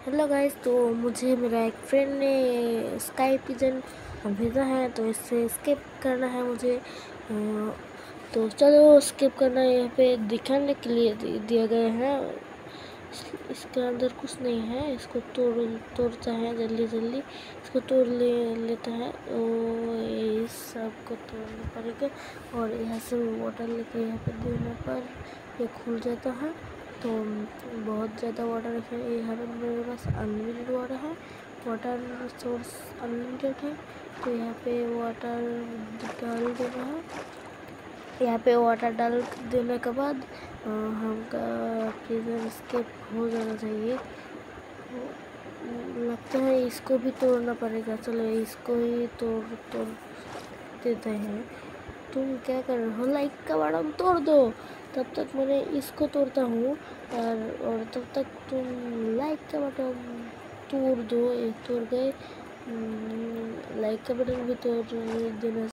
Hello guys, तो मुझे मेरा एक फ्रेंड ने स्काई पिजन भेजा है, तो इससे स्किप करना है मुझे। तो चलो स्किप करना है। यहाँ पे दिखाने के लिए दिया गया है। इसके अंदर कुछ नहीं है। इसको तोड़ता है जल्दी जल्दी। इसको तोड़ लेता है। इस सब को तोड़ना पड़ेगा और यहाँ से वाटर लेके यहाँ पे देने पर ये खुल जाता है। तो बहुत ज़्यादा वाटर है यहाँ पे। मेरे पास अनलिमिटेड वाटर है, वाटर सोर्स अनलिमिटेड है। तो यहाँ पे वाटर डाल देना है। यहाँ पे वाटर डाल देने के बाद हमका प्रिजन स्केप हो जाना चाहिए। लगता है इसको भी तोड़ना पड़ेगा। चलो इसको ही तोड़ देते हैं। तुम क्या कर रहे हो? लाइक का बटन तोड़ दो। तब तक मैंने इसको तोड़ता हूँ और तब तक तुम लाइक का बटन तोड़ दो। ये तोड़ गए। लाइक का बटन भी तोड़ देना